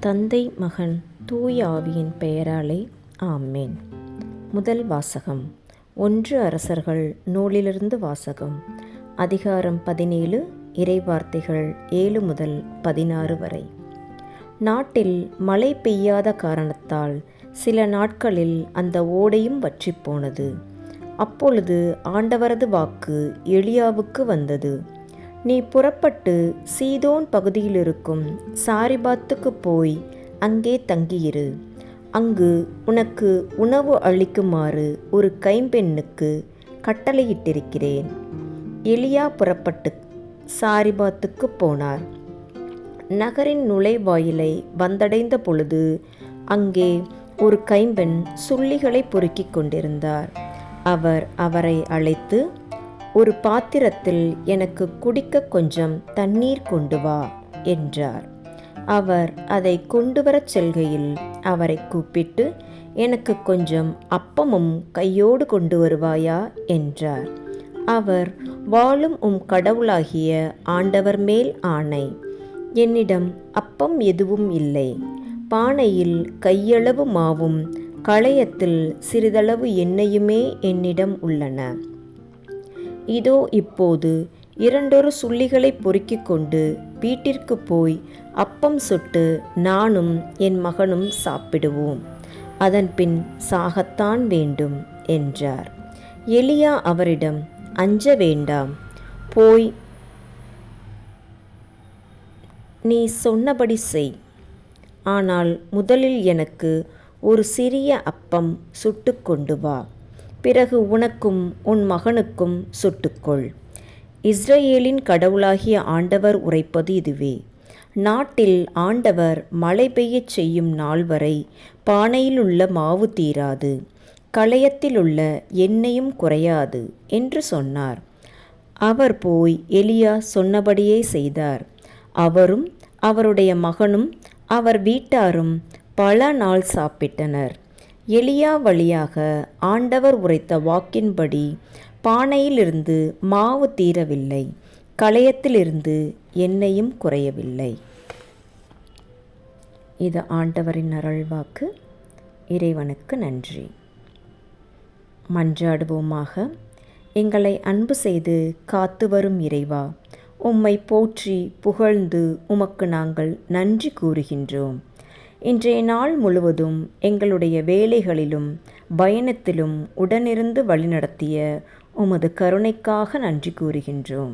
தந்தை மகன் தூய ஆவியின் பெயராலே ஆமேன். முதல் வாசகம். 1 அரசர்கள் நூலிலிருந்து வாசகம். அதிகாரம் 17, இறைவார்த்தைகள் 7 முதல் 16 வரை. நாட்டில் மழை பெய்யாத காரணத்தால் சில நாட்களில் அந்த ஓடையும் வற்றிப் போனது. அப்பொழுது ஆண்டவரது வாக்கு எலியாவுக்கு வந்தது. நீ புறப்பட்டு சீதோன் பகுதியிலிருக்கும் சாரிபாத்துக்கு போய் அங்கே தங்கியிரு. அங்கு உனக்கு உணவு அளிக்குமாறு ஒரு கைம்பெண்ணுக்கு கட்டளையிட்டிருக்கிறேன். எலியா புறப்பட்டு சாரிபாத்துக்கு போனார். நகரின் நுழைவாயிலை வந்தடைந்த பொழுது அங்கே ஒரு கைம்பெண் சுள்ளிகளை பொறுக்கிக் கொண்டிருந்தார். அவர் அவரை அழைத்து, ஒரு பாத்திரத்தில் எனக்கு குடிக்க கொஞ்சம் தண்ணீர் கொண்டு வா என்றார். அவர் அதை கொண்டு வரச் செல்கையில் அவரை கூப்பிட்டு, எனக்கு கொஞ்சம் அப்பமும் கையோடு கொண்டு வருவாயா என்றார். அவர், வாழும் உம் கடவுளாகிய ஆண்டவர் மேல் ஆணை, என்னிடம் அப்பம் எதுவும் இல்லை. பானையில் கையளவு மாவும் களையத்தில் சிறிதளவு எண்ணெயுமே என்னிடம் உள்ளன. இதோ இப்போது 2 சுள்ளிகளை பொறுக்கிக் கொண்டு வீட்டிற்கு போய் அப்பம் சுட்டு நானும் என் மகனும் சாப்பிடுவோம். அதன்பின் சாகத்தான் வேண்டும் என்றார். எலியா அவரிடம், அஞ்ச வேண்டாம், போய் நீ சொன்னபடி செய். ஆனால் முதலில் எனக்கு ஒரு சிறிய அப்பம் சுட்டு கொண்டு வா. பிறகு உனக்கும் உன் மகனுக்கும் சுட்டுக்கொள். இஸ்ரவேலின் கடவுளாகிய ஆண்டவர் உரைப்பது இதுவே: நாட்டில் ஆண்டவர் மழை பெய்யச் செய்யும் நாள் வரை பானையிலுள்ள மாவு தீராது, களையத்திலுள்ள எண்ணெயும் குறையாது என்று சொன்னார். அவர் போய் எலியா சொன்னபடியே செய்தார். அவரும் அவருடைய மகனும் அவர் வீட்டாரும் பல நாள் சாப்பிட்டனர். எலியா வழியாக ஆண்டவர் உரைத்த வாக்கின்படி பானையிலிருந்து மாவு தீரவில்லை, களையத்திலிருந்து எண்ணெயும் குறையவில்லை. இது ஆண்டவரின் அருள்வாக்கு. இறைவனுக்கு நன்றி. மன்றாடுவோமாக. எங்களை அன்பு செய்து காத்து வரும் இறைவா, உம்மை போற்றி புகழ்ந்து உமக்கு நாங்கள் நன்றி கூறுகின்றோம். இன்றைய நாள் முழுவதும் எங்களுடைய வேலைகளிலும் பயணத்திலும் உடனிருந்து வழிநடத்திய உமது கருணைக்காக நன்றி கூறுகின்றோம்.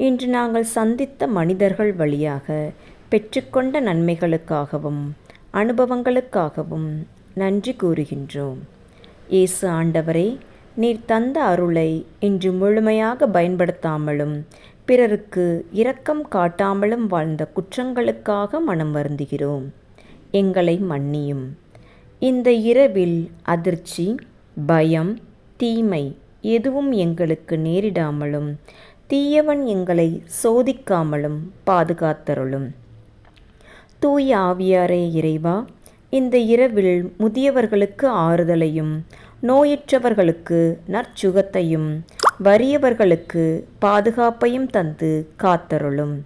இன்று நாங்கள் சந்தித்த மனிதர்கள் வழியாக பெற்றுக்கொண்ட நன்மைகளுக்காகவும் அனுபவங்களுக்காகவும் நன்றி கூறுகின்றோம். இயேசு ஆண்டவரே, நீர் தந்த அருளை இன்று முழுமையாக பயன்படுத்தாமலும் பிறருக்கு இரக்கம் காட்டாமலும் வாழ்ந்த குற்றங்களுக்காக மனம் வருந்துகிறோம். எங்களை மன்னியும். இந்த இரவில் அதிர்ச்சி, பயம், தீமை எதுவும் எங்களுக்கு நேரிடாமலும் தீயவன் எங்களை சோதிக்காமலும் பாதுகாத்தருளும். தூய ஆவியாரே இறைவா, இந்த இரவில் முதியவர்களுக்கு ஆறுதலையும், நோயுற்றவர்களுக்கு நற்சுகத்தையும், வறியவர்களுக்கு பாதுகாப்பையும் தந்து காத்தருளும்.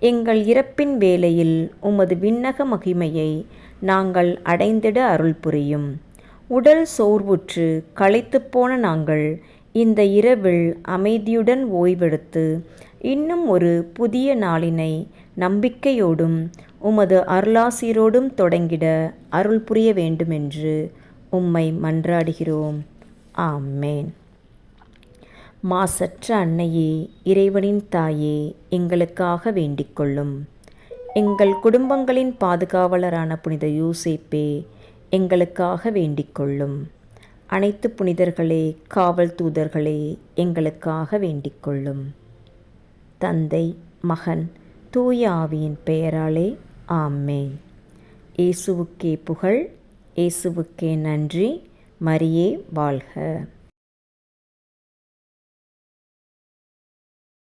எங்கள் இறப்பின் வேளையில் உமது விண்ணக மகிமையை நாங்கள் அடைந்திட அருள் புரியும். உடல் சோர்வுற்று களைத்துப்போன நாங்கள் இந்த இரவில் அமைதியுடன் ஓய்வெடுத்து இன்னும் ஒரு புதிய நாளினை நம்பிக்கையோடும் உமது அருளாசிரோடும் தொடங்கிட அருள் புரிய வேண்டுமென்று உம்மை மன்றாடுகிறோம். ஆமேன். மாசற்ற அன்னையே, இறைவனின் தாயே, எங்களுக்காக வேண்டிக்கொள்ளும். எங்கள் குடும்பங்களின் பாதுகாவலரான புனித யோசேப்பே, எங்களுக்காக வேண்டிக்கொள்ளும். அனைத்து புனிதர்களே, காவல் தூதர்களே, எங்களுக்காக வேண்டிக்கொள்ளும். தந்தை, மகன், தூய ஆவியின் பெயராலே ஆமேன். இயேசுவுக்கே புகழ், இயேசுவுக்கே நன்றி. மரியே வாழ்க.